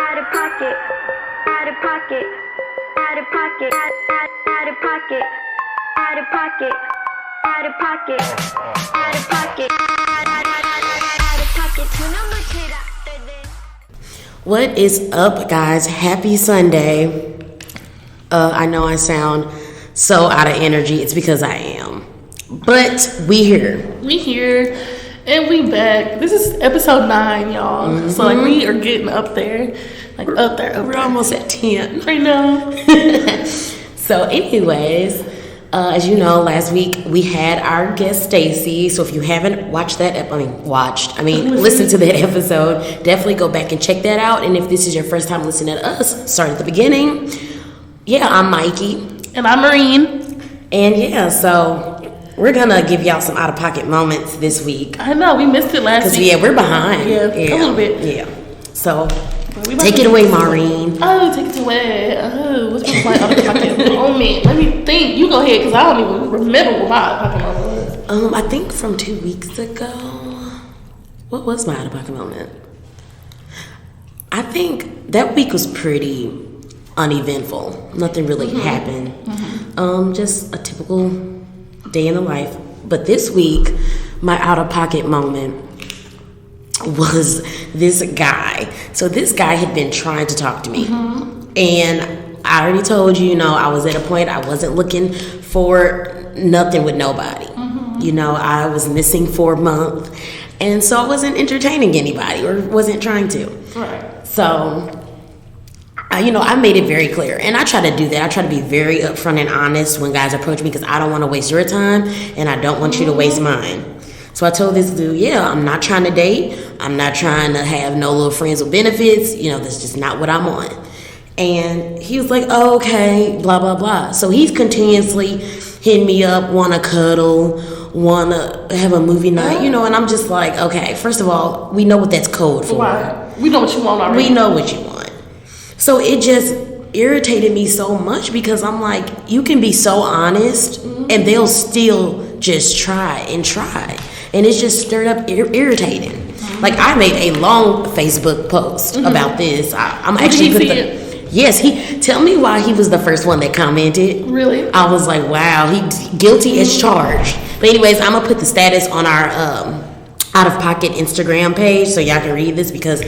out of pocket, out of pocket, out of pocket, out of pocket, out of pocket, out of pocket, out of pocket, out of pocket. What is up, guys? Happy Sunday. I know I sound so out of energy. It's because I am. But we here. We here. And we back. This is episode 9, y'all. Mm-hmm. So, like, we are getting up there. Like, up there. We're almost at 10. I know. So, anyways, as you know, last week we had our guest, Stacy. So, if you haven't watched that, listen to that episode, definitely go back and check that out. And if this is your first time listening to us, start at the beginning. Yeah, I'm Mykie. And I'm Maurine. And yeah, so we're gonna give y'all some out of pocket moments this week. I know, we missed it last week. Because we're behind. Yeah, a little bit. Yeah. So take it away, Maurine. Oh, take it away. What's my out of pocket moment? Let me think. You go ahead, because I don't even remember what my out of pocket moment was. I think from 2 weeks ago. What was my out of pocket moment? I think that week was pretty uneventful. Nothing really happened. Mm-hmm. Just a typical day in the life. But this week, my out of pocket moment was this guy. So this guy had been trying to talk to me. Mm-hmm. And I already told you, I was at a point I wasn't looking for nothing with nobody. Mm-hmm. I was missing for a month. And so I wasn't entertaining anybody or wasn't trying to. Right. So I made it very clear. And I try to do that. I try to be very upfront and honest when guys approach me because I don't want to waste your time and I don't want you to waste mine. So I told this dude, I'm not trying to date. I'm not trying to have no little friends with benefits. That's just not what I'm on. And he was like, oh, okay, blah, blah, blah. So he's continuously hitting me up, want to cuddle, want to have a movie night, and I'm just like, okay, first of all, we know what that's code for. Right. We know what you want already. We know what you want. So it just irritated me so much because I'm like, you can be so honest and they'll still just try. And it's just stirred up irritating. Mm-hmm. Like I made a long Facebook post about this. I'm actually put Yes, tell me why he was the first one that commented. Really? I was like, wow, he's guilty as charged. But anyways, I'm gonna put the status on our Out of Pocket Instagram page so y'all can read this because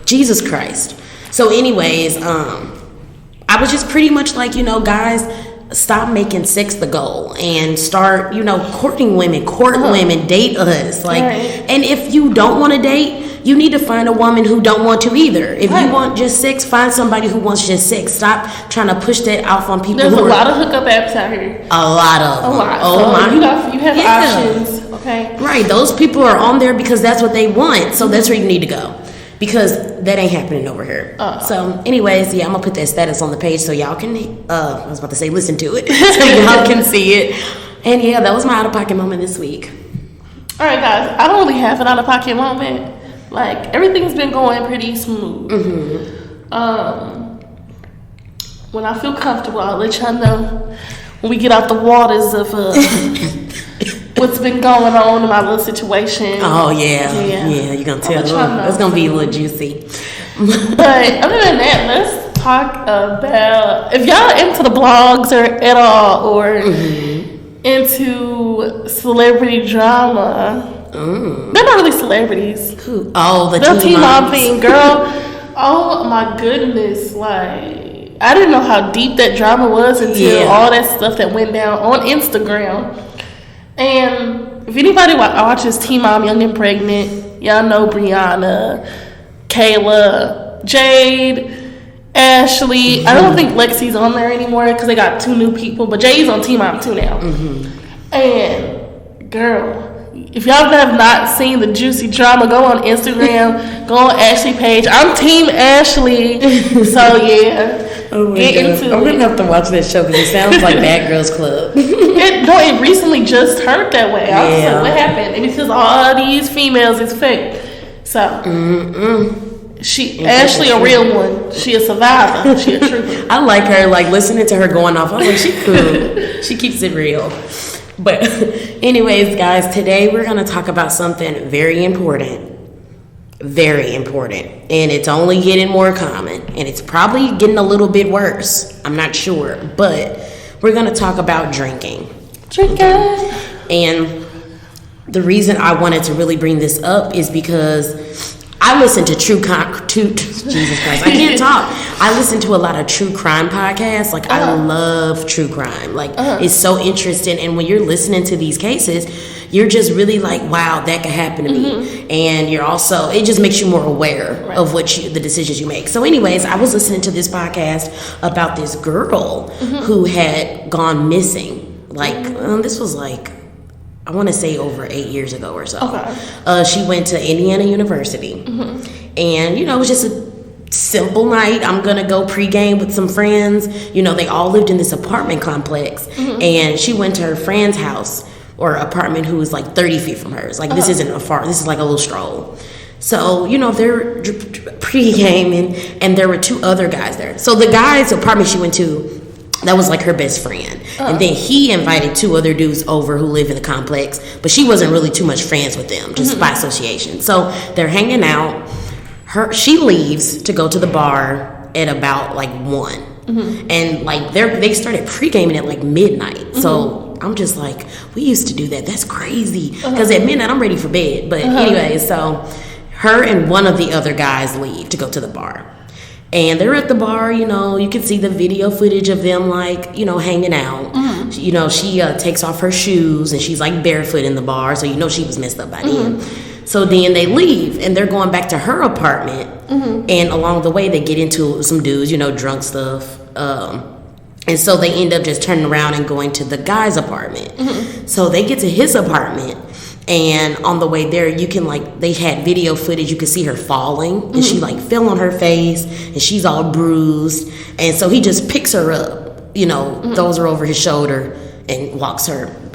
Jesus Christ. So anyways, I was just pretty much like, guys, stop making sex the goal and start, courting women, women, date us. Like, and if you don't want to date, you need to find a woman who don't want to either. If you want just sex, find somebody who wants just sex. Stop trying to push that off on people. There's a lot of hookup apps out here. A lot of them. Oh so my. You have options. Okay. Right. Those people are on there because that's what they want. So that's where you need to go. Because that ain't happening over here. So, anyways, I'm gonna put that status on the page so y'all can. I was about to say listen to it, so y'all can see it. And that was my out of pocket moment this week. All right, guys. I don't really have an out of pocket moment. Like everything's been going pretty smooth. Mm-hmm. When I feel comfortable, I'll let y'all know when we get out the waters of what's been going on in my little situation. Oh, yeah, you're going to tell. It's going to be a little juicy. But other than that, let's talk about, if y'all into the blogs or at all, or into celebrity drama. They're not really celebrities. Who? Oh, the Teen Mom thing, girl. Oh, my goodness. Like, I didn't know how deep that drama was until all that stuff that went down on Instagram. And if anybody watches Teen Mom Young and Pregnant, y'all know Brianna, Kayla, Jade, Ashley. Mm-hmm. I don't think Lexi's on there anymore because they got 2 new people, but Jade's on Teen Mom 2 now. Mm-hmm. And girl, if y'all have not seen the juicy drama, go on Instagram, go on Ashley page. I'm Team Ashley, so yeah. Oh my God. I'm gonna have to watch that show because it sounds like Bad Girls Club. It recently just turned that way. I was like, what happened? And because all these females is fake. So Ashley a real one. She a survivor. She a trooper. I like her. Like listening to her going off. I was like, she cool. She keeps it real. But anyways, guys, today we're gonna talk about something very important. Very important. And it's only getting more common. and it's probably getting a little bit worse. I'm not sure, but we're gonna talk about drinking. And the reason I wanted to really bring this up is because I listen to Jesus Christ, I can't talk. I listen to a lot of true crime podcasts. Like, I love true crime. Like, it's so interesting. And when you're listening to these cases, you're just really like, wow, that could happen to me. And you're also, it just makes you more aware of the decisions you make. So anyways, I was listening to this podcast about this girl who had gone missing. Like, this was like, I want to say over 8 years ago or so. She went to Indiana University. And, you know, it was just a simple night. I'm going to go pregame with some friends. You know, they all lived in this apartment complex. And she went to her friend's house or apartment who was like 30 feet from hers. Like, this isn't a far, this is like a little stroll. So, you know, they're pre-gaming, and there were 2 other guys there. So the guy's apartment she went to, that was like her best friend. And then he invited 2 other dudes over who live in the complex, but she wasn't really too much friends with them, just by association. So they're hanging out. She leaves to go to the bar at about like 1. And like they started pre-gaming at like midnight. So I'm just like, we used to do that. That's crazy. Because at midnight I'm ready for bed. But anyway, so her and one of the other guys leave to go to the bar. And they're at the bar, you know, you can see the video footage of them, like, you know, hanging out. You know, she takes off her shoes, and she's, like, barefoot in the bar, so you know she was messed up by then. So then they leave, and they're going back to her apartment. And along the way, they get into some dudes, you know, drunk stuff. And so they end up just turning around and going to the guy's apartment. So they get to his apartment. And on the way there, you can, like, they had video footage. You could see her falling, and she, like, fell on her face, and she's all bruised. And so he just picks her up, you know, throws her over his shoulder, and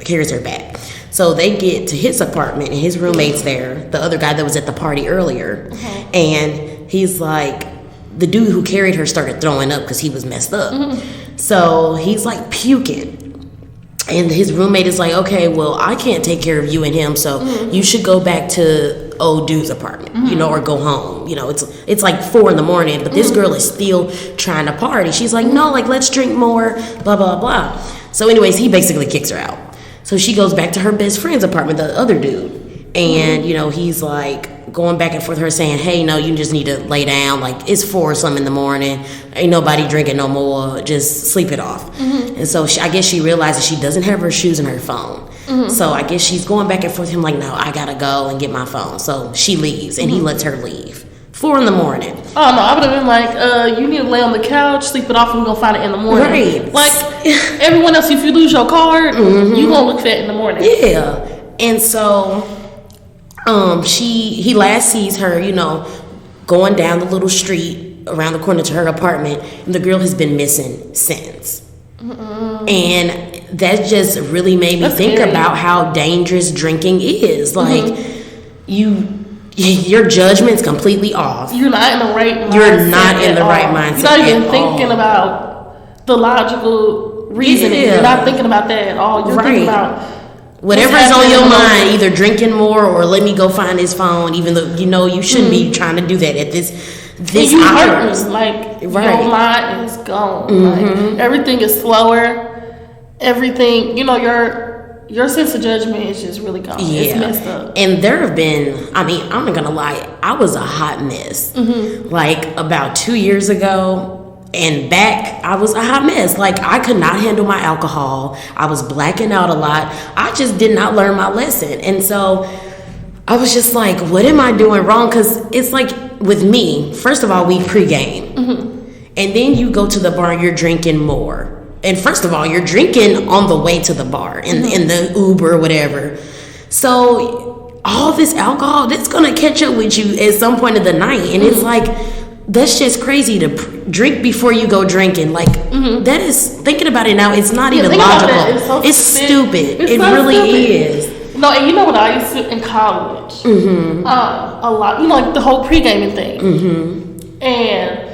carries her back. So they get to his apartment, and his roommate's there, the other guy that was at the party earlier. And he's like, the dude who carried her started throwing up because he was messed up. So he's, like, puking. And his roommate is like, okay, well, I can't take care of you and him, so you should go back to old dude's apartment, you know, or go home. You know, it's like 4 a.m, but this girl is still trying to party. She's like, no, like, let's drink more, blah, blah, blah. So anyways, he basically kicks her out. So she goes back to her best friend's apartment, the other dude. And, you know, he's like going back and forth with her saying, hey, no, you just need to lay down. Like, it's 4 or something in the morning. Ain't nobody drinking no more. Just sleep it off. And so I guess she realizes she doesn't have her shoes and her phone. So I guess she's going back and forth with him like, no, I got to go and get my phone. So she leaves, and he lets her leave. 4 a.m. Oh, no, I would have been like, you need to lay on the couch, sleep it off, and we're going to find it in the morning. Right. Like, everyone else, if you lose your card, you going to look fat in the morning. Yeah. And so he last sees her, you know, going down the little street around the corner to her apartment, and the girl has been missing since. And that just really made me think about how dangerous drinking is. Like, your judgment's completely off. You're not in the right mindset. You're not in the right mindset. You're not even thinking about the logical reasoning. You're not thinking about that at all. You're thinking about whatever's on your mind, either drinking more or let me go find his phone, even though you know you shouldn't be trying to do that at this hours. Like, your mind is gone. Like, everything is slower. Everything, you know, your sense of judgment is just really gone. Yeah. It's messed up. And there have been, I mean, I'm not gonna lie, I was a hot mess. Like, about 2 years ago. And back, I was a hot mess. Like, I could not handle my alcohol. I was blacking out a lot. I just did not learn my lesson. And so I was just like, what am I doing wrong? Because it's like with me, first of all, we pregame. And then you go to the bar and you're drinking more. And first of all, you're drinking on the way to the bar, in the Uber or whatever. So all this alcohol, that's going to catch up with you at some point of the night. And it's like, that's just crazy to drink before you go drinking. Like, that is, thinking about it now, it's not even logical. It's stupid. It really is. No, and you know what I used to in college? A lot. You know, like the whole pre-gaming thing. And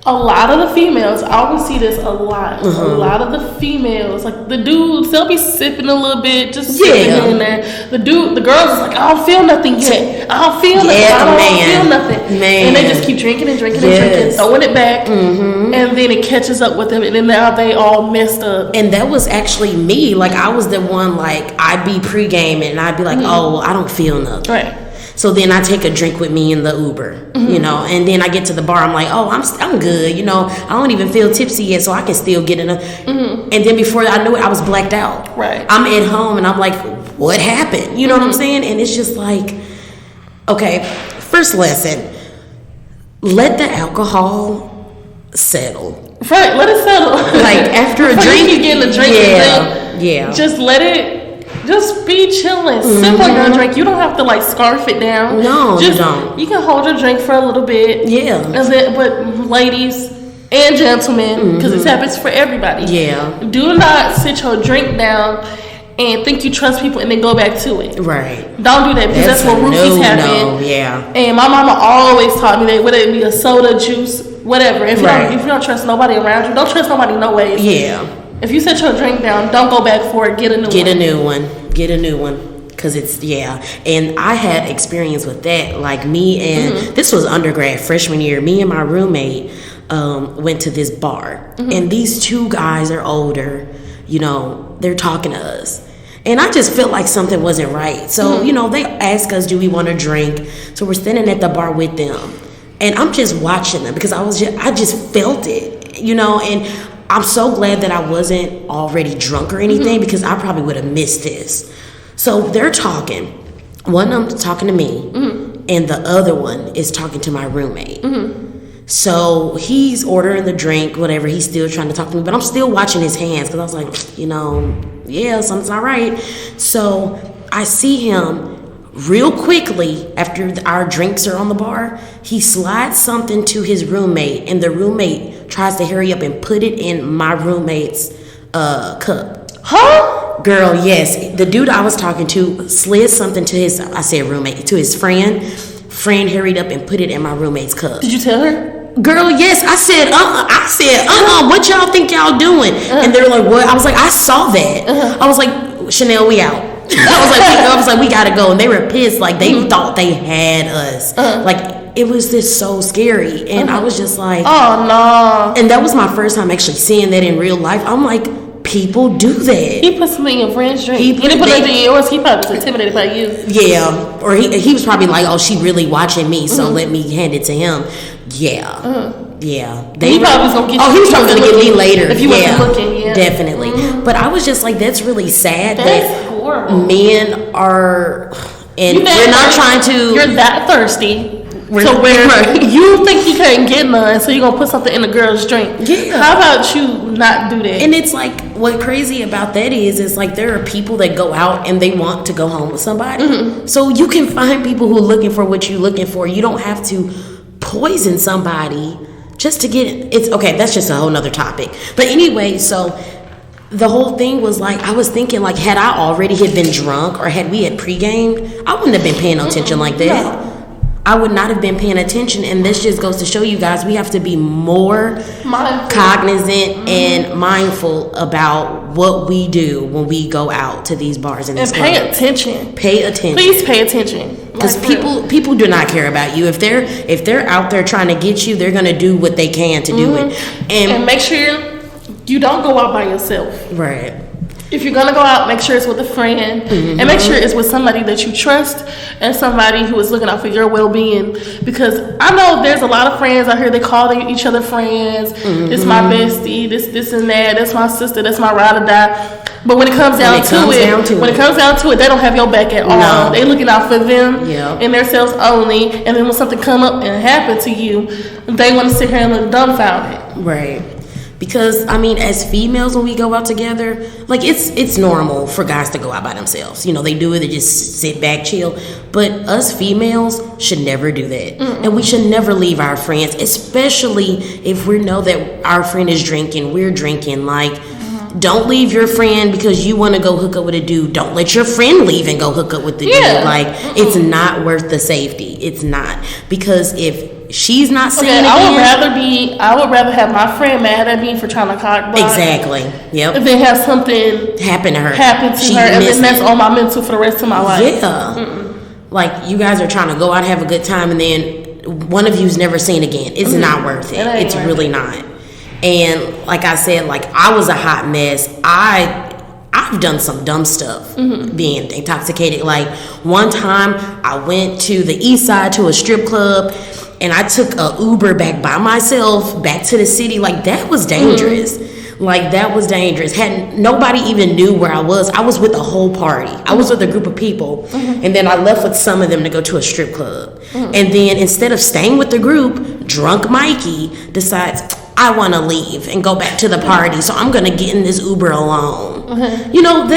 a lot of the females, I always see this a lot. A lot of the females, like the dudes, they'll be sipping a little bit, just sipping in there. The girls is like, I don't feel nothing yet. I don't feel nothing. I don't feel nothing. Man. And they just keep drinking and drinking and drinking, throwing it back, and then it catches up with them, and then now they all messed up. And that was actually me. Like, I was the one, like, I'd be pre-gaming, and I'd be like, oh, I don't feel nothing. Right. So then I take a drink with me in the Uber, you know, and then I get to the bar. I'm like, oh, I'm good, you know. I don't even feel tipsy yet, so I can still get enough. And then before I knew it, I was blacked out. Right. I'm at home, and I'm like, what happened? You know what I'm saying? And it's just like, okay, first lesson, let the alcohol settle. Right, let it settle. Like, after a drink. You getting a drink, just let it. Just be chilling. Sip on your drink. You don't have to like scarf it down. No, you don't. You can hold your drink for a little bit. Yeah. But ladies and gentlemen, because this happens for everybody. Yeah. Do not sit your drink down and think you trust people and then go back to it. Right. Don't do that, because that's what roofies happen. No, yeah. And my mama always taught me that, whether it be a soda, juice, whatever. If you don't trust nobody around you, don't trust nobody no ways. Yeah. If you set your drink down, don't go back for it. Get a new one. Get a new one. Because it's, And I had experience with that. Like, me and, this was undergrad, freshman year. Me and my roommate went to this bar. And these two guys are older. You know, they're talking to us. And I just felt like something wasn't right. So, you know, they asked us, do we want a drink? So we're standing at the bar with them. And I'm just watching them because I just felt it, you know. And I'm so glad that I wasn't already drunk or anything, because I probably would have missed this. So they're talking. One of them's talking to me, and the other one is talking to my roommate. So he's ordering the drink, whatever. He's still trying to talk to me, but I'm still watching his hands, because I was like, you know, something's not right. So I see him real quickly after our drinks are on the bar. He slides something to his roommate, and the roommate tries to hurry up and put it in my roommate's cup. Huh? Girl, yes. The dude I was talking to slid something to his, I said roommate, to his friend. Friend hurried up and put it in my roommate's cup. Did you tell her? Girl, yes. I said, what y'all think y'all doing? And they were like, what? I was like, I saw that. I was like, Chanel, we out. I was like, we gotta go. And they were pissed. Like, they thought they had us. Like, it was just so scary. And I was just like, oh no. And that was my first time actually seeing that in real life. I'm like, people do that. He put something in your friend's drink. He didn't put it in yours. He probably was intimidated by you. Yeah. Or he was probably like, oh, she really watching me, so let me hand it to him. Yeah. Yeah. He probably was gonna get you. Oh, he was probably gonna get me later. If you wasn't looking, definitely. But I was just like, that's really sad. That's horrible. Men are, and we're not trying to. You're that thirsty. So where you think you can't get none, so you're gonna put something in a girl's drink. Yeah. How about you not do that? And it's like, what crazy about that is like, there are people that go out and they want to go home with somebody. So you can find people who are looking for what you're looking for. You don't have to poison somebody just to get it's okay. That's just a whole nother topic. But anyway, so the whole thing was like, I was thinking like, had I already had been drunk or had we had pre-gamed, I wouldn't have been paying no attention like that. No. I would not have been paying attention. And this just goes to show you guys, we have to be more cognizant and mindful about what we do when we go out to these bars and these pay attention. Pay attention. Please pay attention. Because people do not care about you. If they're out there trying to get you, they're gonna do what they can to do it. And make sure you don't go out by yourself. Right. If you're gonna go out, make sure it's with a friend, and make sure it's with somebody that you trust and somebody who is looking out for your well-being. Because I know there's a lot of friends out here, they call each other friends. This my bestie, this and that. That's my sister. That's my ride or die. But when it comes down to it, they don't have your back at all. No. They looking out for them and themselves only. And then when something come up and happen to you, they want to sit here and look dumbfounded. Right. Because, I mean, as females, when we go out together, like, it's normal for guys to go out by themselves. You know, they do it, they just sit back, chill. But us females should never do that. And we should never leave our friends, especially if we know that our friend is drinking, we're drinking. Like, don't leave your friend because you want to go hook up with a dude. Don't let your friend leave and go hook up with the dude. Like, it's not worth the safety. It's not. Because if she's not seen again. I would rather have my friend mad at me for trying to cock block. Exactly. Yep. If they have something happen to her, and then that's on my mental for the rest of my life. Yeah. Like, you guys are trying to go out, have a good time, and then one of you's never seen again. It's not worth it. It's really not. And like I said, like, I was a hot mess. I've done some dumb stuff being intoxicated. Like, one time I went to the east side to a strip club and I took a Uber back by myself back to the city. Like, that was dangerous. Like, that was dangerous. Nobody even knew where I was with a whole party. I was with a group of people, and then I left with some of them to go to a strip club. And then instead of staying with the group, drunk Mykie decides, I want to leave and go back to the party, so I'm going to get in this Uber alone. You know,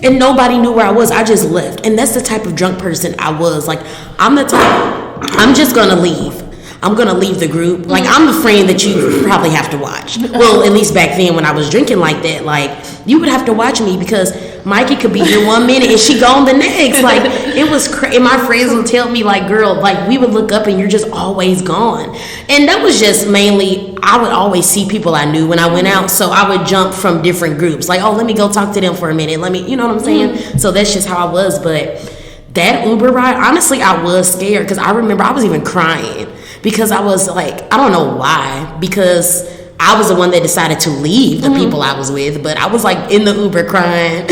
and nobody knew where I was. I just left. And that's the type of drunk person I was. Like, I'm the type, I'm just going to leave. I'm going to leave the group. Like, I'm the friend that you probably have to watch. Well, at least back then when I was drinking like that, like, you would have to watch me because Mykie could be here 1 minute and she gone the next. Like, it was crazy. And my friends would tell me, like, girl, like, we would look up and you're just always gone. And that was just mainly, I would always see people I knew when I went out. So I would jump from different groups. Like, oh, let me go talk to them for a minute. You know what I'm saying? So that's just how I was. But that Uber ride, honestly, I was scared because I remember I was even crying. Because I was like, I don't know why, because I was the one that decided to leave the people I was with, but I was like in the Uber crying.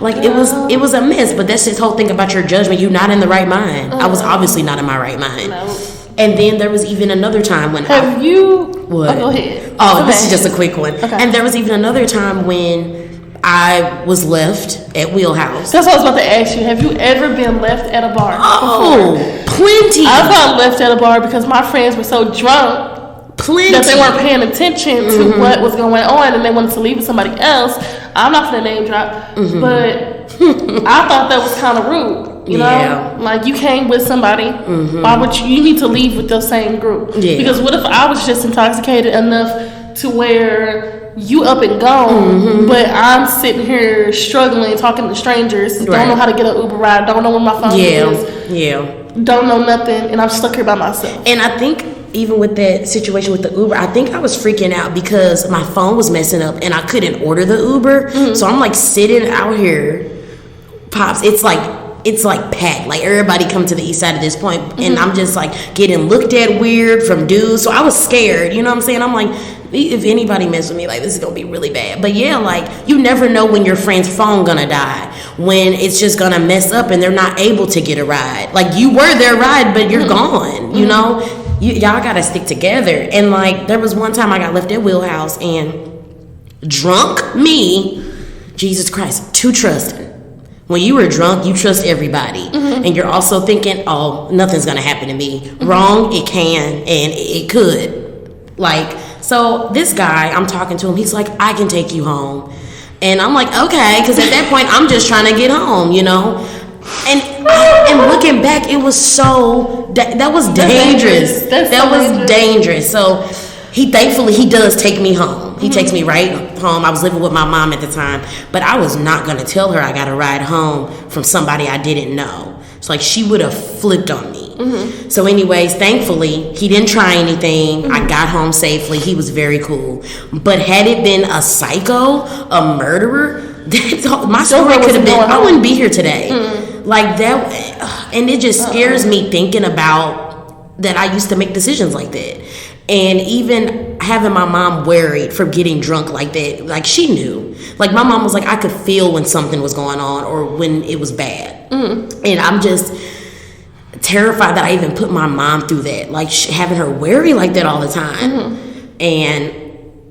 Like, it was a mess. But that's this whole thing about your judgment. You're not in the right mind. I was obviously not in my right mind. No. And then there was even another time when what? Oh, go ahead. Oh, this is just a quick one. Okay. And there was even another time when I was left at Wheelhouse. That's what I was about to ask you. Have you ever been left at a bar? Oh, plenty. I got left at a bar because my friends were so drunk that they weren't paying attention to what was going on and they wanted to leave with somebody else. I'm not going to name drop, but I thought that was kind of rude. You know? Like, you came with somebody. Why would you need to leave with the same group? Yeah. Because what if I was just intoxicated enough to where you up and gone, but I'm sitting here struggling, talking to strangers, don't know how to get an Uber ride, don't know where my phone is, don't know nothing, and I'm stuck here by myself. And I think even with that situation with the Uber, I think I was freaking out because my phone was messing up and I couldn't order the Uber. So I'm like sitting out here, Pops, it's like packed. Like, everybody come to the east side at this point, and I'm just like getting looked at weird from dudes. So I was scared, you know what I'm saying? I'm like, if anybody mess with me, like, this is gonna be really bad. But yeah, like, you never know when your friend's phone gonna die, when it's just gonna mess up and they're not able to get a ride. Like, you were their ride, but you're gone, you know? Y'all gotta stick together. And like, there was one time I got left at Wheelhouse and drunk me, Jesus Christ, too trusting. When you were drunk, you trust everybody. And you're also thinking, oh, nothing's gonna happen to me. Wrong, it can, and it could. Like, so this guy, I'm talking to him, he's like, I can take you home. And I'm like, okay, because at that point, I'm just trying to get home, you know? And looking back, it was so, that was dangerous. That was dangerous. So thankfully, he does take me home. He takes me right home. I was living with my mom at the time, but I was not going to tell her I got a ride home from somebody I didn't know. So, like, she would have flipped on me. So anyways, thankfully, he didn't try anything. I got home safely. He was very cool. But had it been a psycho, a murderer, my story could have been, I wouldn't be here today. Like that, and it just scares me thinking about that I used to make decisions like that. And even having my mom worried for getting drunk like that, like, she knew. Like, my mom was like, I could feel when something was going on or when it was bad. And I'm just terrified that I even put my mom through that, like, having her worry like that all the time. And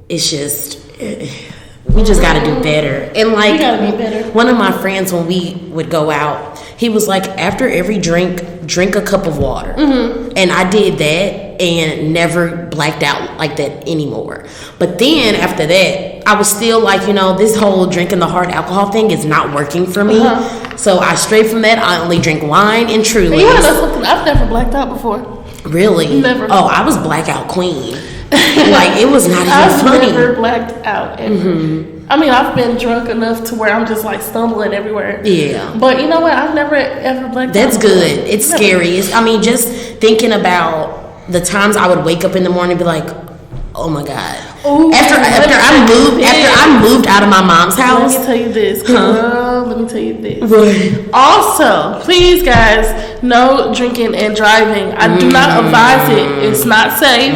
it's just, we just got to do better. And like, we gotta be better. One of my friends, when we would go out, he was like, after every drink a cup of water. And I did that and never blacked out like that anymore. But then after that, I was still like, you know, this whole drinking the hard alcohol thing is not working for me. So I strayed from that. I only drink wine and Trulies. Yeah, that's something I've never blacked out before. Really? Never. Oh, I was blackout queen. Like, it was not even funny. I've never blacked out ever. I mean, I've been drunk enough to where I'm just like stumbling everywhere. Yeah. But you know what? I've never ever blacked out. That's good. It's scary. I mean, just thinking about the times I would wake up in the morning and be like, oh my God. Ooh, after I moved out of my mom's house. Let me tell you this, girl. Let me tell you this. Also, please, guys, no drinking and driving. I do not advise it. It's not safe.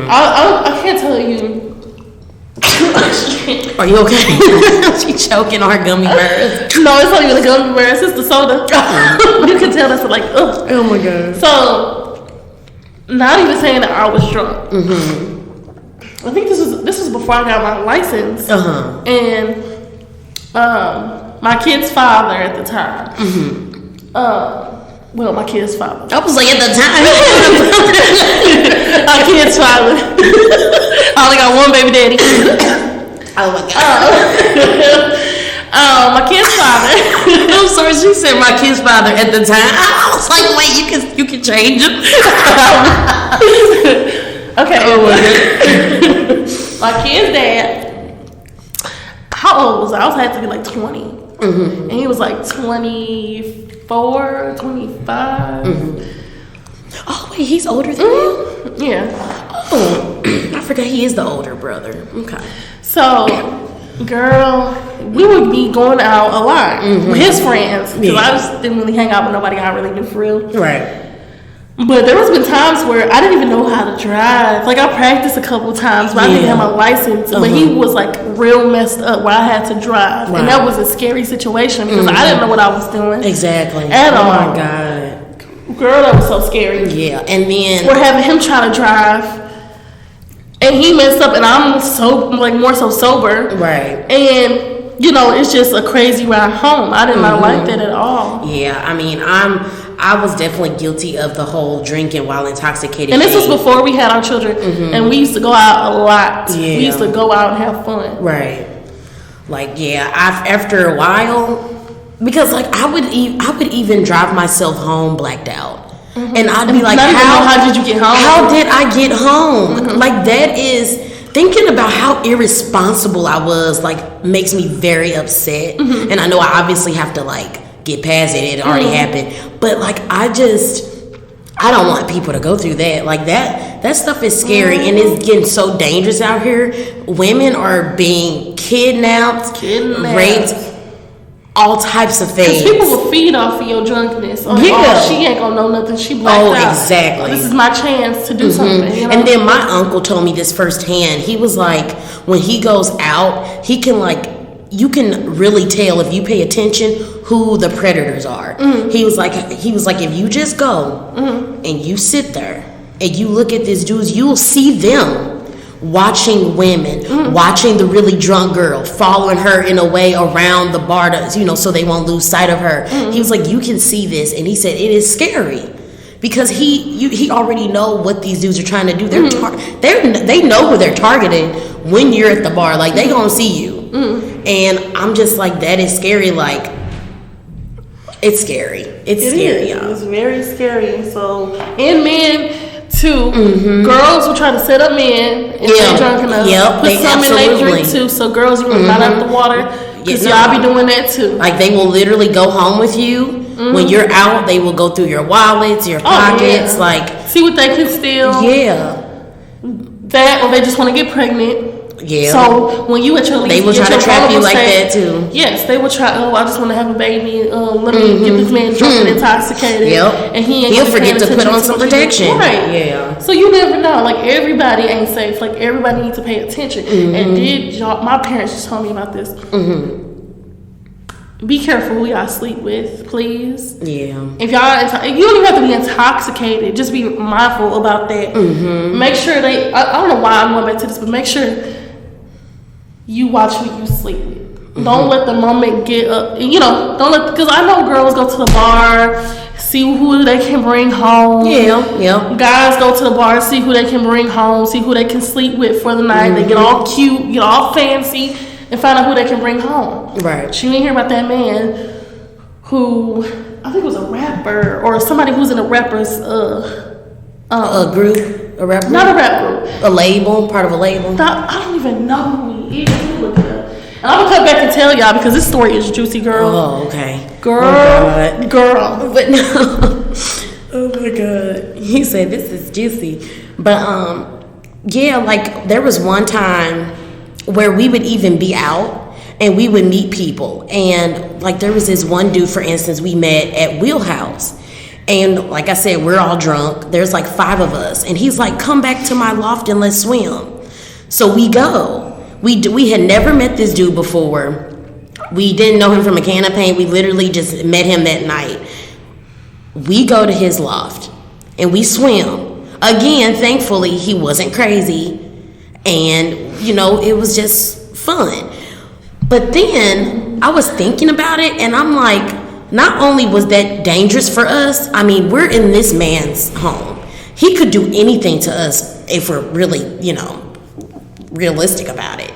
I can't tell you. Are you okay? She choking on her gummy bears. No, it's not even the gummy bears. It's the soda. You can tell that's like, ugh. Oh my God. So, not even saying that I was drunk. I think this was before I got my license. And my kid's father at the time. Well, my kid's father. I was like, at the time. My kid's father. I only got one baby daddy. Oh my God. My kid's father. I'm sorry, she said my kid's father at the time. I was like, wait, you can change him. Okay. Oh my God. My kid's dad. How old was I? I had to be like 20. And he was like 24, 25. Oh, wait, he's older than you? Yeah. Oh, I forgot he is the older brother. Okay. So, girl, we would be going out a lot with his friends. Because I just didn't really hang out with nobody I really knew for real. Right. But there was been times where I didn't even know how to drive. Like, I practiced a couple times, but I didn't have my license. But he was, like, real messed up where I had to drive. Right. And that was a scary situation because I didn't know what I was doing. Exactly. At all. Oh, my God. Girl, that was so scary. Yeah, and then... We're having him try to drive. And he messed up, and I'm more so sober. Right. And, you know, it's just a crazy ride home. I did not like that at all. Yeah, I mean, I was definitely guilty of the whole drinking while intoxicated. And this was before we had our children, and we used to go out a lot. Yeah. We used to go out and have fun. Right. Like, yeah, after a while, because like I would even drive myself home blacked out. And I'd be like, how did you get home? How did I get home? Like, that is, thinking about how irresponsible I was, like, makes me very upset. And I know I obviously have to, like, get past it. It already happened. But, like, I don't want people to go through that. Like, that stuff is scary. And it's getting so dangerous out here. Women are being kidnapped. Raped. All types of things. Because people will feed off of your drunkenness. Oh, she ain't gonna know nothing. She blacked out. Oh, exactly. This is my chance to do something. You know? And then my uncle told me this firsthand. He was like, when he goes out, he can like, you can really tell if you pay attention who the predators are. He was like, if you just go and you sit there and you look at these dudes, you'll see them watching women, watching the really drunk girl, following her in a way around the bar to, you know, so they won't lose sight of her. He was like, you can see this. And he said, it is scary because he already know what these dudes are trying to do. They know who they're targeting when you're at the bar. Like, they gonna see you. And I'm just like, that is scary. Like, it's scary. It's scary, y'all. It's very scary. So, and men too, girls will try to set up men if they're drunk enough. Put some in their drink too. So girls, you want not out the water because y'all be doing that too. Like, they will literally go home with you. When you're out, they will go through your wallets, your pockets, like, see what they can steal. That, or they just want to get pregnant. So when you at your least, they will try to trap you like that too. Yes, they will try. Oh, I just want to have a baby. Let me get this man drunk and intoxicated. And he'll forget to put on some protection. Right. Yeah. So you never know. Like, everybody ain't safe. Like, everybody needs to pay attention. And my parents just told me about this. Be careful who y'all sleep with, please. Yeah. If you don't even have to be intoxicated. Just be mindful about that. Make sure I don't know why I'm going back to this, but make sure you watch who you sleep with. Don't let the moment get up. You know, because I know girls go to the bar, see who they can bring home. Guys go to the bar, see who they can bring home, see who they can sleep with for the night. They get all cute, get all fancy, and find out who they can bring home. Right. You didn't hear about that man who, I think it was a rapper or somebody who's in a rapper's a group. A rap group? Not a rap group. A label? Part of a label? I don't even know who he is. Look it up. And I'm gonna come back and tell y'all because this story is juicy, girl. Oh, okay. Girl. But no. Oh my God. He said, this is juicy. But, yeah, like, there was one time where we would even be out and we would meet people. And, like, there was this one dude, for instance, we met at Wheelhouse. And, like I said, we're all drunk. There's, like, 5 of us. And he's like, come back to my loft and let's swim. So we go. We had never met this dude before. We didn't know him from a can of paint. We literally just met him that night. We go to his loft and we swim. Again, thankfully, he wasn't crazy. And, you know, it was just fun. But then I was thinking about it and I'm like, not only was that dangerous for us, I mean, we're in this man's home. He could do anything to us if we're really, you know, realistic about it.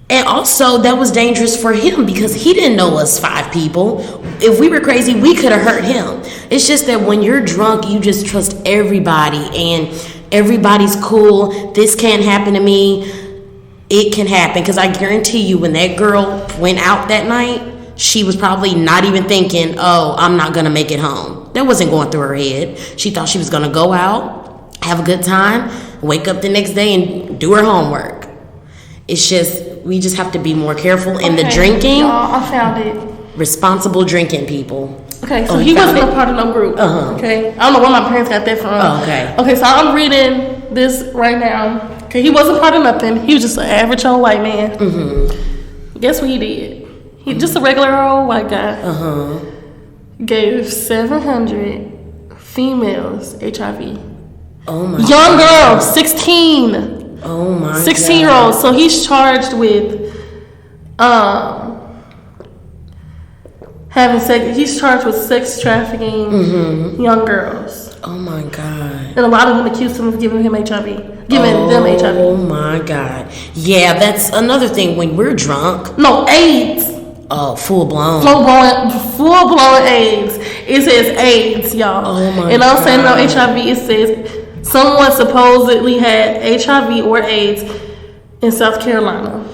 And also, that was dangerous for him because he didn't know us 5 people. If we were crazy, we could have hurt him. It's just that when you're drunk, you just trust everybody and everybody's cool. This can't happen to me. It can happen. Because I guarantee you, when that girl went out that night, she was probably not even thinking, oh, I'm not going to make it home. That wasn't going through her head. She thought she was going to go out, have a good time, wake up the next day and do her homework. It's just, we just have to be more careful in the drinking. Y'all, I found it. Responsible drinking, people. Okay, so he wasn't a part of no group. Okay, I don't know where my parents got that from. Oh, okay. Okay, so I'm reading this right now. Okay, he wasn't part of nothing. He was just an average old white man. Mm-hmm. Guess what he did? He just a regular old white guy. Gave 700 females HIV. Oh my Young girl, 16. Oh my 16-year-olds. So he's charged with having sex. He's charged with sex trafficking young girls. Oh my God. And a lot of them accused him of giving him HIV. Giving them HIV. Oh my God. Yeah, that's another thing. When we're drunk. No, AIDS. Oh, full blown AIDS. It says AIDS, y'all. Oh my God. And I'm saying no HIV. It says someone supposedly had HIV or AIDS in South Carolina.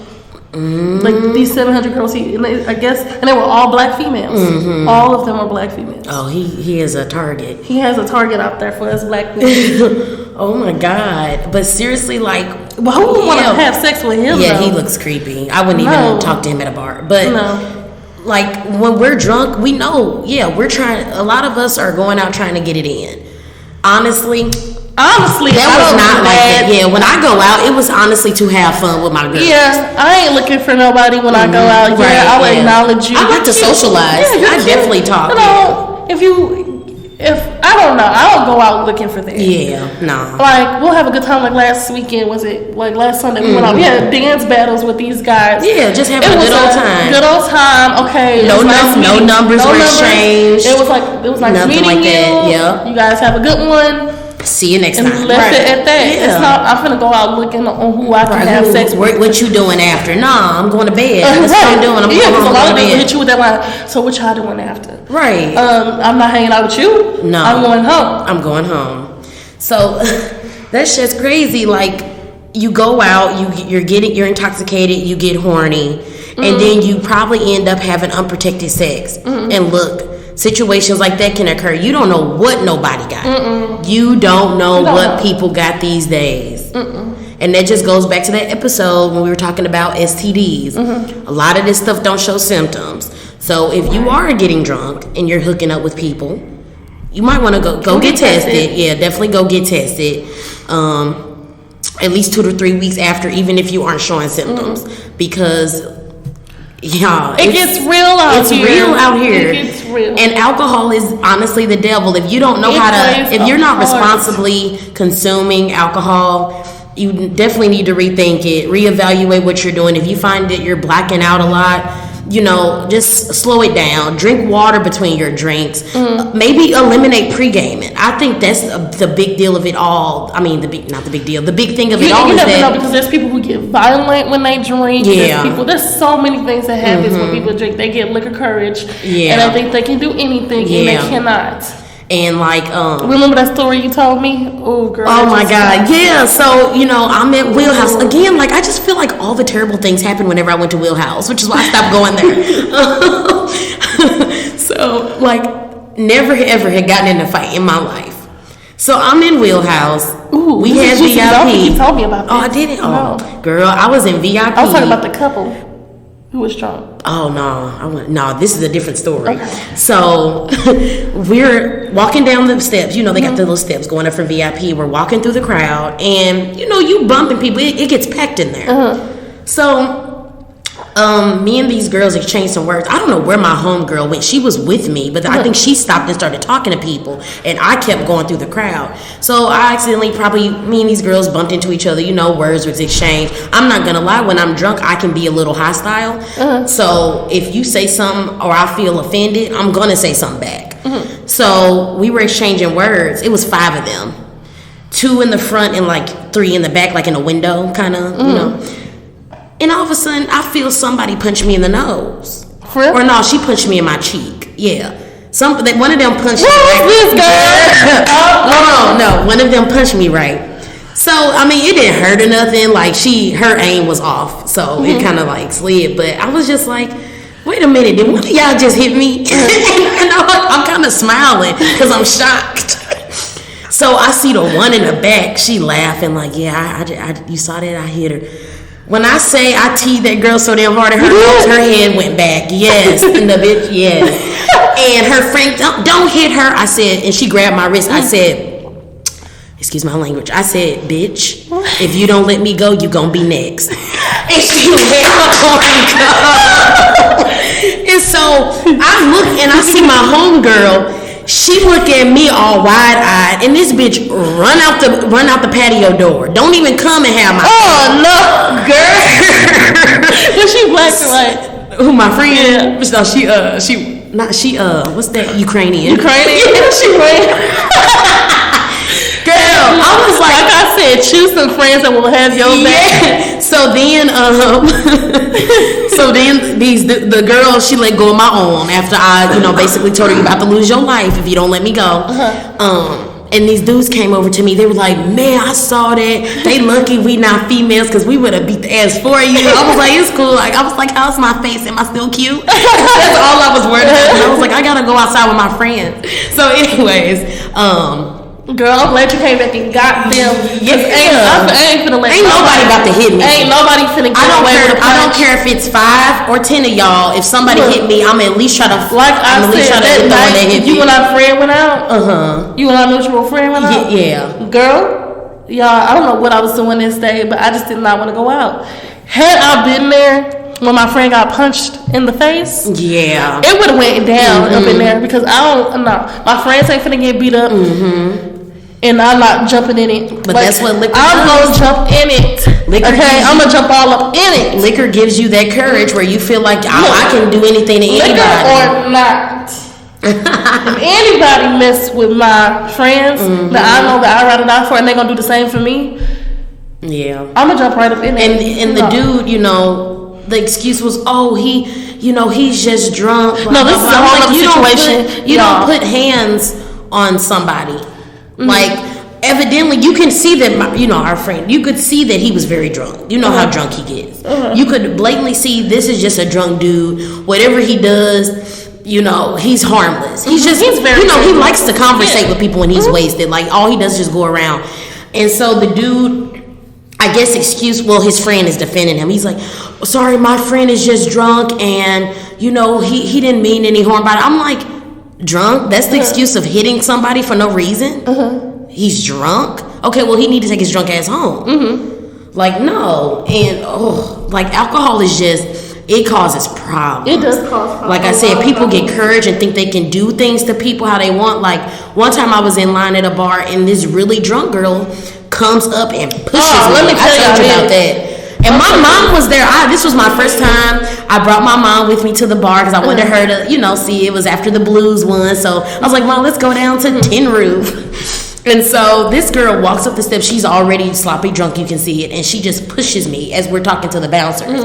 Like these 700 girls, I guess, and they were all black females. All of them were black females. Oh, he is a target. He has a target out there for us black people. Oh my God. But seriously, like, well, who would want to have sex with him? Yeah, though? he looks creepy. I wouldn't even talk to him at a bar. But like, when we're drunk, we know, we're trying, a lot of us are going out trying to get it in. Honestly, that was not like that. Yeah, when I go out, it was honestly to have fun with my girls. Yeah, I ain't looking for nobody when I go out. Yeah, right, I'll acknowledge you. I like to socialize. I definitely talk. You know, if I don't know, I don't go out looking for that. Yeah, no. Like, we'll have a good time. Like last weekend, was it like last Sunday? We went out. We had dance battles with these guys. Yeah, just having a good old time. Good old time. Okay. No numbers were exchanged. It was nice nothing meeting like you. That. Yeah. You guys have a good one. See you next time. Left it at that. Yeah. It's not. I'm finna go out looking on who I can have sex with. What you doing after? Nah, I'm going to bed. That's what I'm doing. I'm going a lot to of bed. people hit you with that line. So what y'all doing after? Right. I'm not hanging out with you. No. I'm going home. I'm going home. So that's just crazy. Like, you go out, you're intoxicated, you get horny, and then you probably end up having unprotected sex. And look, situations like that can occur. You don't know what nobody got. You don't know what people got these days. And that just goes back to that episode when we were talking about STDs. A lot of this stuff don't show symptoms. So if you are getting drunk and you're hooking up with people, you might want to go get tested. Yeah, definitely go get tested. At least 2 to 3 weeks after, even if you aren't showing symptoms. Because y'all, it gets real out here. It's real out here. It gets real. And alcohol is honestly the devil. If you don't know if you're not responsibly consuming alcohol, you definitely need to rethink it, reevaluate what you're doing. If you find that you're blacking out a lot, just slow it down. Drink water between your drinks. Maybe eliminate pre-gaming. I think that's the big deal of it all. I mean, the big thing of it all is that... You never know, because there's people who get violent when they drink. Yeah. There's so many things that happens when people drink. They get liquor courage. Yeah. And I think they can do anything, and they cannot. And like, remember that story you told me? Oh, girl. Oh my God. Yeah. So, I'm at Wheelhouse again. Like, I just feel like all the terrible things happen whenever I went to Wheelhouse, which is why I stopped going there. So, like, never ever had gotten in a fight in my life. So I'm in Wheelhouse. Ooh, we had VIP. You told me about that. Oh, I did it. Oh, no. Girl, I was in VIP. I was talking about the couple who was drunk. Oh no, this is a different story. Okay. So we're walking down the steps. You know, they got the little steps going up for VIP. We're walking through the crowd, and you know, you bumping people. It gets packed in there. So me and these girls exchanged some words. I don't know where my homegirl went. She was with me, but I think she stopped and started talking to people, and I kept going through the crowd. So I accidentally, me and these girls bumped into each other. You know, words was exchanged. I'm not gonna lie, when I'm drunk, I can be a little hostile. So if you say something or I feel offended, I'm gonna say something back. So we were exchanging words. It was 5 of them, 2 in the front and like 3 in the back, like in a window, kind of, you know. And all of a sudden, I feel somebody punch me in the nose. Really? Or no, she punched me in my cheek. Yeah. One of them punched me right. This girl? No. One of them punched me right. So, I mean, it didn't hurt or nothing. Like, her aim was off. So, it kind of, like, slid. But I was just like, wait a minute. Did one of y'all just hit me? And I'm kind of smiling because I'm shocked. So, I see the one in the back. She laughing like, yeah, I you saw that? I hit her. When I say I teed that girl so damn hard, her head went back. Yes, and the bitch, yes. And her friend, don't hit her. I said, and she grabbed my wrist. I said, excuse my language. I said, bitch, if you don't let me go, you gonna be next. And she let me go. And so I look and I see my homegirl. She look at me all wide-eyed, and this bitch run out the patio door. Don't even come and have my. Oh no, girl! Was she black or white? Who, my friend? Yeah. No, she what's that? Ukrainian. Yeah, she ran. Girl, I was like I said, choose some friends that will have your back. So then, the girl, she let go of my arm after I, basically told her, you about to lose your life if you don't let me go. And these dudes came over to me. They were like, man, I saw that. They lucky we not females because we would have beat the ass for you. I was like, it's cool. Like, I was like, how's my face? Am I still cute? That's all I was worried about. And I was like, I gotta go outside with my friends. So, anyways, girl, I'm glad you came back and got them. Yeah. I ain't finna let ain't nobody about to hit me. Ain't nobody finna get away with a punch. I don't care if it's 5 or 10 of y'all. If somebody hit me, I'm at least try to. Like I said, that night you and our friend went out. You and our mutual friend went out. Yeah. Girl, y'all, I don't know what I was doing this day, but I just did not want to go out. Had I been there when my friend got punched in the face, yeah, it would have went down up in there because I don't know. My friends ain't finna get beat up. And I'm not jumping in it. But that's what liquor I'm does. gonna jump in it. I'm gonna jump all up in it. Liquor gives you that courage where you feel like I can do anything to anybody. Liquor or not. If anybody mess with my friends that I know that I ride or die for and they're gonna do the same for me, yeah, I'm gonna jump right up in it. And the dude, the excuse was, he's just drunk. No, this is a whole other situation. You don't put hands on somebody. Like, evidently, you can see that, our friend, you could see that he was very drunk. You know how drunk he gets. You could blatantly see this is just a drunk dude. Whatever he does, he's harmless. He's very he likes to conversate with people when he's wasted. Like, all he does is just go around. And so the dude, I guess his friend is defending him. He's like, sorry, my friend is just drunk and, he didn't mean any harm by it. I'm like, drunk? That's the excuse of hitting somebody for no reason? He's drunk? Okay, well, he need to take his drunk ass home. Like, no. And, alcohol is just, it causes problems. It does cause problems. Like I said, people get courage and think they can do things to people how they want. Like, one time I was in line at a bar and this really drunk girl comes up and pushes me. Let me tell you about that. And my mom was there. This was my first time. I brought my mom with me to the bar because I wanted her to, see it was after the Blues won. So I was like, Mom, let's go down to Tin Roof. And so this girl walks up the steps. She's already sloppy drunk. You can see it. And she just pushes me as we're talking to the bouncers.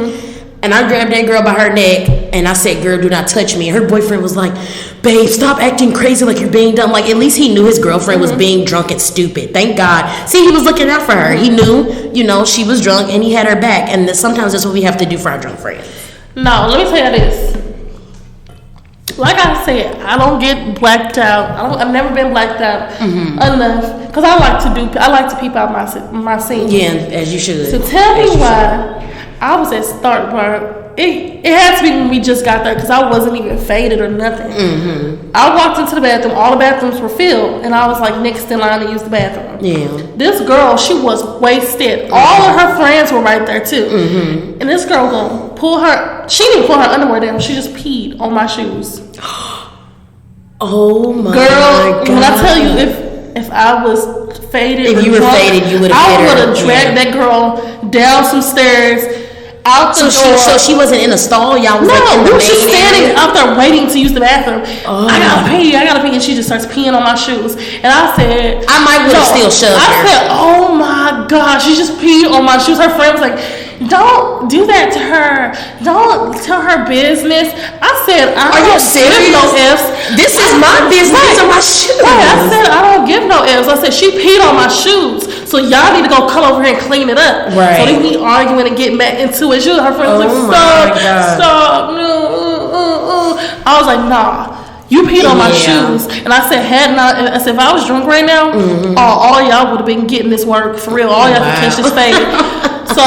And I grabbed that girl by her neck and I said, girl, do not touch me. And her boyfriend was like, babe, stop acting crazy like you're being dumb. Like, at least he knew his girlfriend was being drunk and stupid. Thank God. See, he was looking out for her. He knew, she was drunk and he had her back. And sometimes that's what we have to do for our drunk friends. No, let me tell you this. Like I said, I don't get blacked out. I've never been blacked out enough because I like to peep out my scene. Yeah, as you should. So tell me why I was at Start Bar. It had to be when we just got there because I wasn't even faded or nothing. I walked into the bathroom. All the bathrooms were filled, and I was like next in line to use the bathroom. Yeah. This girl, she was wasted. All of her friends were right there too. And this girl gonna pull her. She didn't pull her underwear down. She just peed on my shoes. Oh my God! God. When I tell you, if I was faded, if you were faded, you would have. I would have dragged that girl down some stairs. Out the door. So she wasn't in a stall? Y'all was we were just standing out there waiting to use the bathroom. I gotta pee. And she just starts peeing on my shoes. And I said, I might would have still shoved her. I said, oh my gosh, she just peed on my shoes. Her friend was like, don't do that to her. Don't tell her business. I said, I don't give no ifs. This is my business. These are my shoes. Right. I said, I don't give no ifs. I said, she peed on my shoes. So y'all need to go come over here and clean it up. Right. So they be arguing and getting back into it. Her friend was like, stop. I was like, nah. You peed on my shoes. And I said, if I was drunk right now, all y'all would have been getting this work for real. All y'all can catch this fade. So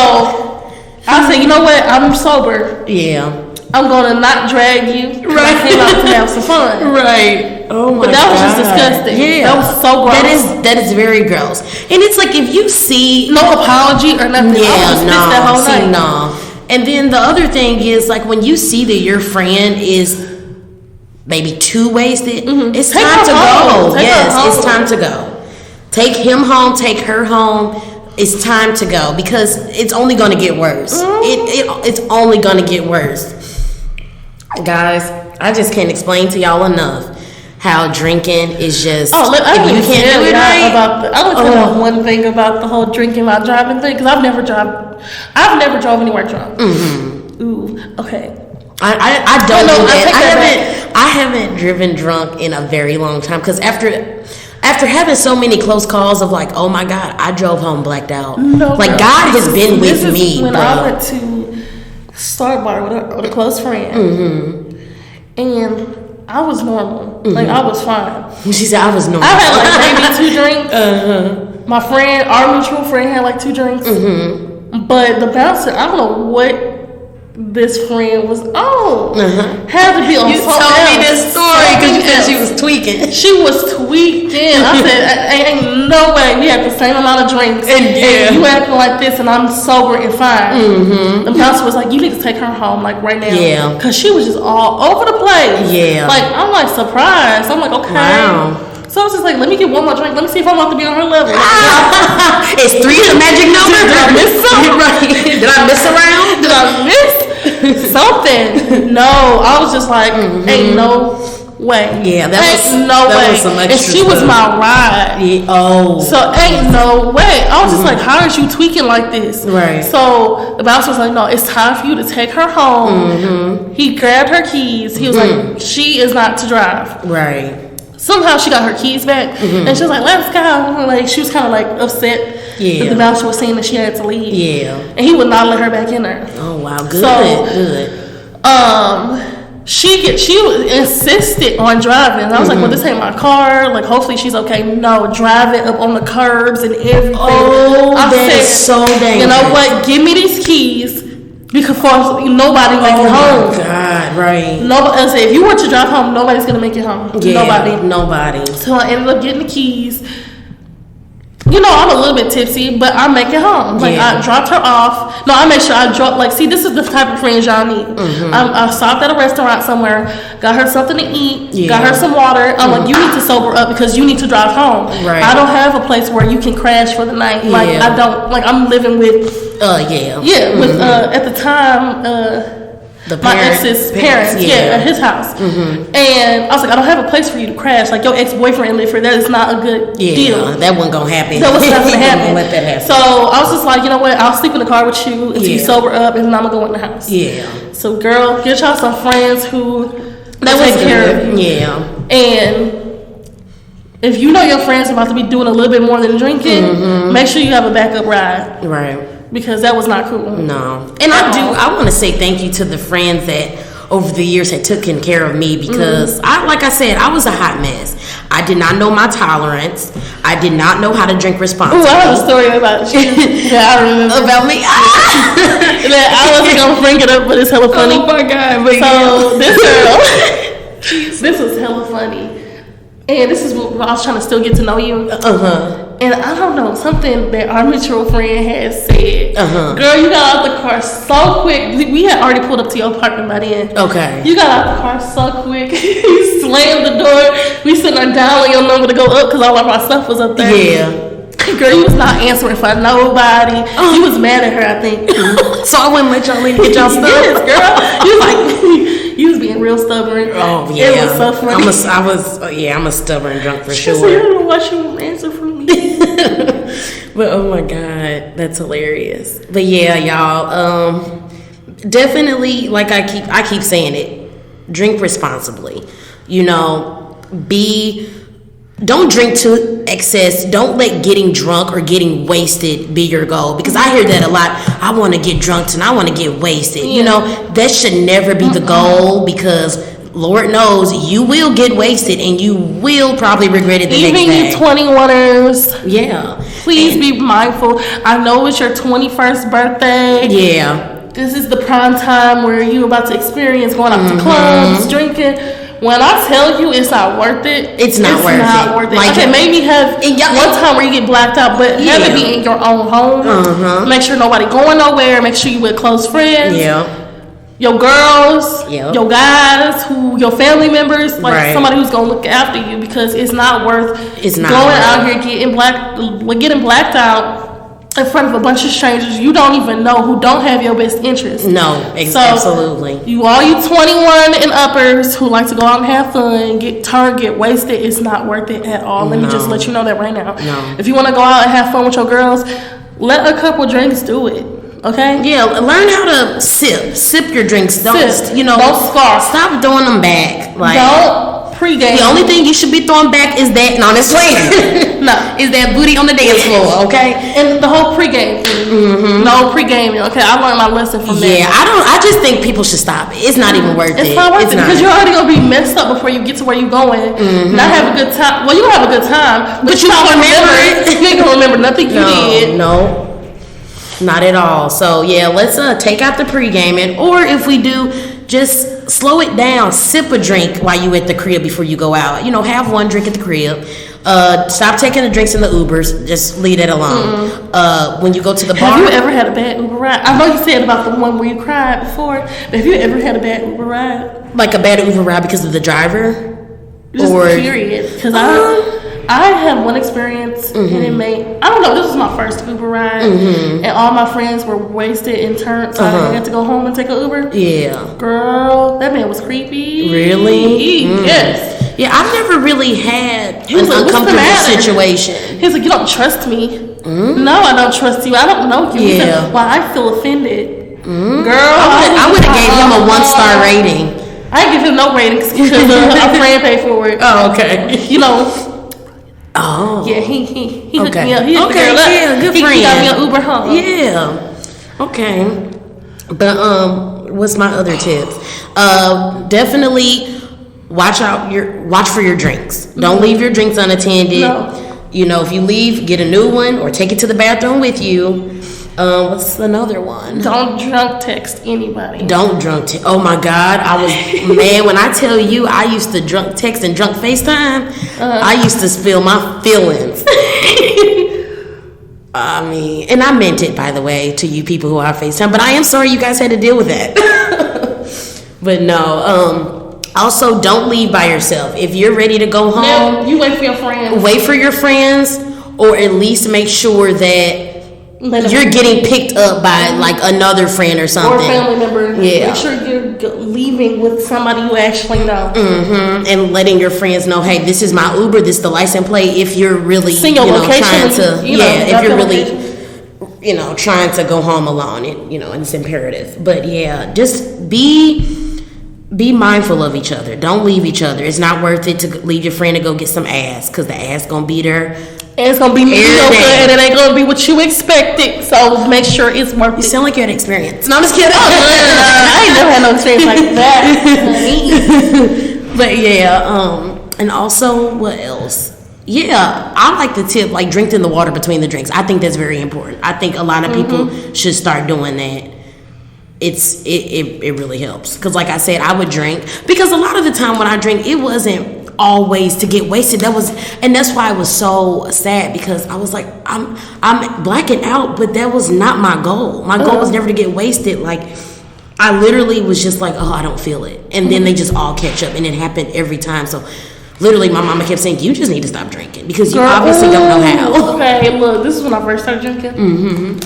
I said, you know what? I'm sober. Yeah. I'm gonna not drag you. Right. I came out to have some fun. Right. Oh my God. But that was just disgusting. Yeah. That was so gross. That is very gross. And it's like if you see no apology or nothing. Yeah, no. And then the other thing is like when you see that your friend is maybe too wasted, it's time to go. Yes, it's time to go. Take him home, take her home. It's time to go because it's only going to get worse. It's only going to get worse. Guys, I just can't explain to y'all enough how drinking is just. Oh, look, I can't do it right. I want to tell you one thing about the whole drinking while driving thing because I've never drove anywhere drunk. Ooh, okay. I don't know. I haven't driven drunk in a very long time because after having so many close calls of like, oh my God, I drove home blacked out. No, like God has been with me. When I went to Start Bar with a close friend, and I was normal. Like I was fine. She said I was normal. I had like maybe 2 drinks. My friend, our mutual friend, had like 2 drinks. But the bouncer, I don't know what this friend was on. Had to be on. You told me this story because you said she was tweaking. She was tweaking. I said, ain't no way we had the same amount of drinks. And you acting like this and I'm sober and fine. The bouncer was like, you need to take her home like right now. Yeah. Because she was just all over the place. Yeah. Like, I'm like surprised. I'm like, okay. Wow. So I was just like, let me get one more drink. Let me see if I'm about to be on her level. Is 3 the magic number? Did I miss something? Right. Did I miss around? Did I miss something? No. I was just like, ain't no way. Yeah, that was some extra. And she was my ride. Yeah. So ain't no way. I was just like, how is you tweaking like this? Right. So the bouncer was like, no, it's time for you to take her home. He grabbed her keys. He was like, she is not to drive. Right. Somehow she got her keys back, and she was like, "Let's go." Like she was kind of like upset that the bouncer was saying that she had to leave. Yeah, and he would not let her back in there. Oh wow, good. She insisted on driving. And I was like, "Well, this ain't my car. Like, hopefully she's okay." No, driving up on the curbs and everything. Oh, that is so dangerous. You know what? Give me these keys. Because nobody make it home. Oh my God, right. Nobody. I said, if you were to drive home, nobody's gonna make it home. Yeah, nobody. So I ended up getting the keys. You know, I'm a little bit tipsy, but I make it home. Like I dropped her off. No, I make sure I drop. Like, see, this is the type of friends y'all need. I stopped at a restaurant somewhere, got her something to eat, got her some water. I'm like, you need to sober up because you need to drive home. Right. I don't have a place where you can crash for the night. Like I don't. Like I'm living with. With at the time. My ex's parents, at his house. And I was like, I don't have a place for you to crash. Like, your ex-boyfriend lived here. That is not a good deal. That wasn't going to happen. That was not going to happen. Let that happen. So I was just like, you know what? I'll sleep in the car with you until you sober up, and then I'm going to go in the house. Yeah. So, girl, get y'all some friends who take care of you. Yeah. And if you know your friends are about to be doing a little bit more than drinking, make sure you have a backup ride. Right. Because that was not cool. No. And I want to say thank you to the friends that over the years had taken care of me because like I said, I was a hot mess. I did not know my tolerance. I did not know how to drink responsibly. Ooh, I have a story about you. Yeah, I remember. About me? I wasn't going to bring it up, but it's hella funny. Oh my God. But so this girl, this was hella funny. And this is what I was trying to still get to know you. And I don't know, something that our mutual friend had said. Girl, you got out the car so quick. We had already pulled up to your apartment by then. Okay. You got out the car so quick. You slammed the door. We sitting there dialing your number to go up because all of our stuff was up there. Yeah. Girl, you was not answering for nobody. You was mad at her, I think. So I wouldn't let y'all in to get y'all stuff? Yes, girl. You was like... You was being real stubborn. Oh yeah, it was so funny. I'm a stubborn drunk for sure. sure. I don't know why she won't answer for me. But oh my God, that's hilarious. But yeah, y'all, definitely, like I keep saying it, drink responsibly. You know, don't drink to excess. Don't let getting drunk or getting wasted be your goal. Because I hear that a lot. I want to get drunk and I want to get wasted. Yeah. You know, that should never be the goal because Lord knows you will get wasted and you will probably regret it the next day. Even you 21ers. Yeah. Please be mindful. I know it's your 21st birthday. Yeah. This is the prime time where you're about to experience going out to clubs, drinking. When I tell you it's not worth it, it's not worth it. Like, okay, maybe have one time where you get blacked out, but have it be in your own home. Make sure nobody going nowhere. Make sure you with close friends. Yeah. Your girls, your guys, your family members, like somebody who's gonna look after you because it's not worth going out here getting blacked out in front of a bunch of strangers you don't even know who don't have your best interest. No, absolutely. You 21 and uppers who like to go out and have fun, get wasted, it's not worth it at all. Let me just let you know that right now. No. If you want to go out and have fun with your girls, let a couple drinks do it. Okay? Yeah, learn how to sip your drinks. Don't scarf. Stop throwing them back. Don't pregame. The only thing you should be throwing back is that. No, that's playing. No, is that booty on the dance floor? Okay, and the whole pregame thing. No pregaming. Okay, I learned my lesson from that. Yeah, I just think people should stop it. It's not even worth it. It's not worth it because you're already gonna be messed up before you get to where you're going. Not have a good time. Well, you have a good time, but you don't remember it. You ain't gonna remember nothing you did. No. Not at all. So yeah, let's take out the pre-gaming, or if we do, just slow it down. Sip a drink while you at the crib before you go out. You know, have one drink at the crib. Stop taking the drinks in the Ubers. Just leave that alone. When you go to the bar. Have you ever had a bad Uber ride? I know you said about the one where you cried before, but have you ever had a bad Uber ride? Like a bad Uber ride because of the driver? Just period. Because I had one experience and it I don't know, this was my first Uber ride and all my friends were wasted and turned, so I had to go home and take an Uber. Yeah. Girl, that man was creepy. Really? Yes. Yeah, I've never really had an uncomfortable situation. He's like, you don't trust me. No, I don't trust you. I don't know you. Yeah. Well, I feel offended. Girl, I would have gave him a 1-star rating. I didn't give him no ratings because our friend paid for it. Oh, okay. You know. Oh. Yeah, he hooked me up. He hooked okay, yeah, good friend. He got me an Uber home. Yeah. Okay. But what's my other tips? Definitely watch for your drinks. Don't leave your drinks unattended. No. You know, if you leave, get a new one or take it to the bathroom with you. What's another one? Don't drunk text anybody. Don't drunk text. Oh my God, I was man. When I tell you, I used to drunk text and drunk FaceTime. I used to spill my feelings. I mean, and I meant it, by the way, to you people who are FaceTime. But I am sorry you guys had to deal with that. But no. Also, don't leave by yourself. If you're ready to go home, no, you wait for your friends. Wait for your friends, or at least make sure that you're getting picked up by like another friend or something, or a family member. Yeah, make sure you're leaving with somebody you actually know. And letting your friends know, hey, this is my Uber. This is the license plate. If you're really, see your location, trying to, if you're really, trying to go home alone, and it's imperative. But yeah, just be be mindful of each other. Don't leave each other. It's not worth it to leave your friend to go get some ass, because the ass gonna be there. And it's gonna be mediocre, and it ain't gonna be what you expected. So make sure it's worth it. You sound like you had experience. No, I'm just kidding. I ain't never had no experience like that. But yeah, and also what else? Yeah, I like the tip, like drinking the water between the drinks. I think that's very important. I think a lot of people should start doing that. It really helps, because like I said, I would drink, because a lot of the time when I drink, it wasn't always to get wasted. And that's why I was so sad, because I was like, I'm blacking out, but that was not my goal. My goal was never to get wasted. Like, I literally was just like, oh, I don't feel it, and then they just all catch up, and it happened every time. So literally, my mama kept saying, you just need to stop drinking, because you obviously don't know how. Okay, look, this is when I first started drinking.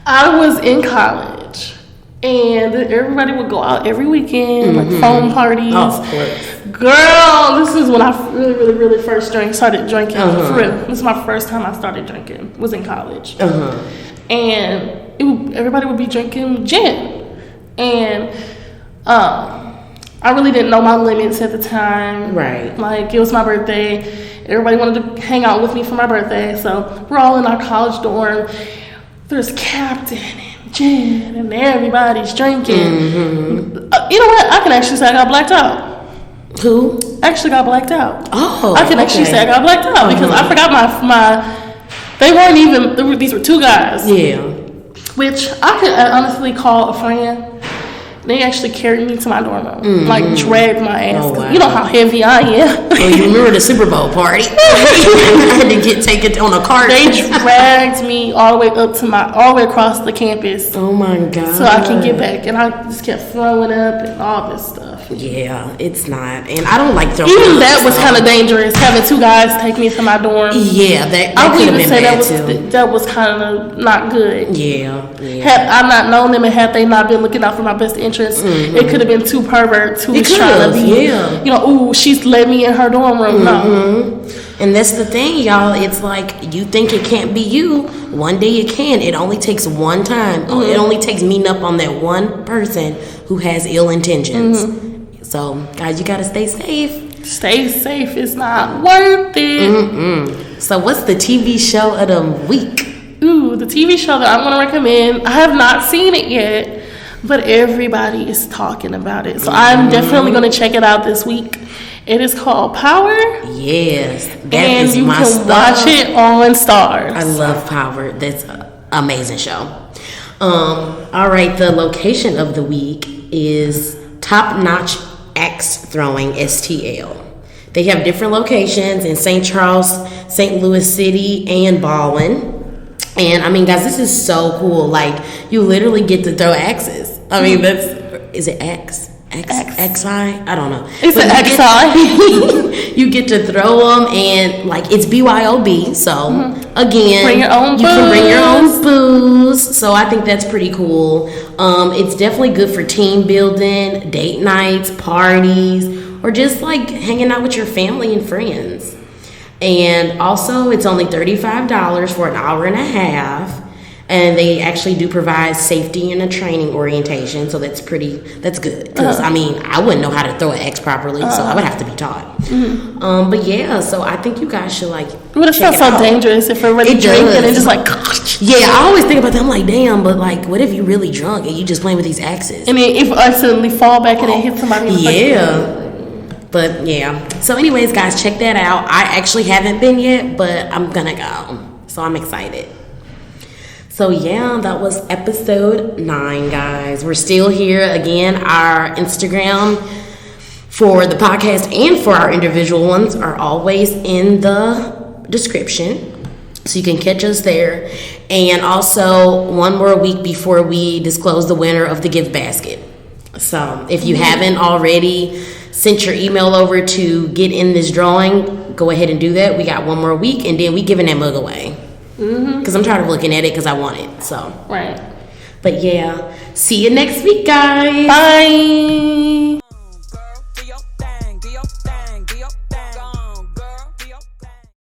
I was in college, and everybody would go out every weekend, like phone parties. Oh, of course. Girl, this is when I really first started drinking. For real. This is my first time I started drinking. Was in college. And everybody would be drinking gin. And I really didn't know my limits at the time. Right. Like, it was my birthday. Everybody wanted to hang out with me for my birthday. So we're all in our college dorm. There's Captain and gin, and everybody's drinking. You know what? I can actually say I got blacked out. Who? I actually got blacked out. Oh, I can actually say I got blacked out because I forgot my. They weren't even. These were two guys. Yeah. Which I could honestly call a friend. They actually carried me to my dorm room, like dragged my ass. Oh, wow. You know how heavy I am. Oh, you remember the Super Bowl party? I had to get taken on a cart. They dragged me all the way across the campus. Oh my god! So I can get back, and I just kept throwing up and all this stuff. Yeah, it's not, and I don't like throwing. Even that was kind of dangerous, having two guys take me to my dorm. Yeah, that could have been bad too. That was kind of not good. Yeah. Had I not known them, and had they not been looking out for my best interest, it could have been two perverts who was trying to be, ooh, she's let me in her dorm room. No. And that's the thing, y'all. It's like, you think it can't be you. One day it can. It only takes one time. It only takes meeting up on that one person who has ill intentions. So, guys, you gotta stay safe. Stay safe. It's not worth it. So, what's the TV show of the week? Ooh, the TV show that I'm gonna recommend. I have not seen it yet, but everybody is talking about it. So I'm definitely gonna check it out this week. It is called Power. Yes, and you can watch it on Stars. I love Power. That's an amazing show. All right, the location of the week is Top Notch Axe Throwing STL. They have different locations in St. Charles, St. Louis City, and Baldwin. And I mean, guys, this is so cool. Like, you literally get to throw axes. I mean, is it axe? XI? I don't know. It's an XI. You get to throw them, and like, it's BYOB. So again, bring your own booze. You can bring your own booze. So I think that's pretty cool. It's definitely good for team building, date nights, parties, or just like hanging out with your family and friends. And also, it's only $35 for an hour and a half. And they actually do provide safety and a training orientation, so that's good. Because I mean, I wouldn't know how to throw an X properly, so I would have to be taught. But yeah, so I think you guys should like. But it sounds so dangerous if we're really drinking and just like. Yeah, I always think about that. I'm like, damn, but like, what if you're really drunk and you just playing with these axes? And then if I suddenly fall back and it hits somebody. But yeah. So, anyways, guys, check that out. I actually haven't been yet, but I'm gonna go, so I'm excited. So yeah, that was episode 9, guys. We're still here. Again, our Instagram for the podcast and for our individual ones are always in the description. So you can catch us there. And also, one more week before we disclose the winner of the gift basket. So if you haven't already sent your email over to get in this drawing, go ahead and do that. We got one more week, and then we giving that mug away. Because I'm tired of looking at it because I want it. So right. But yeah, see you next week, guys. Bye.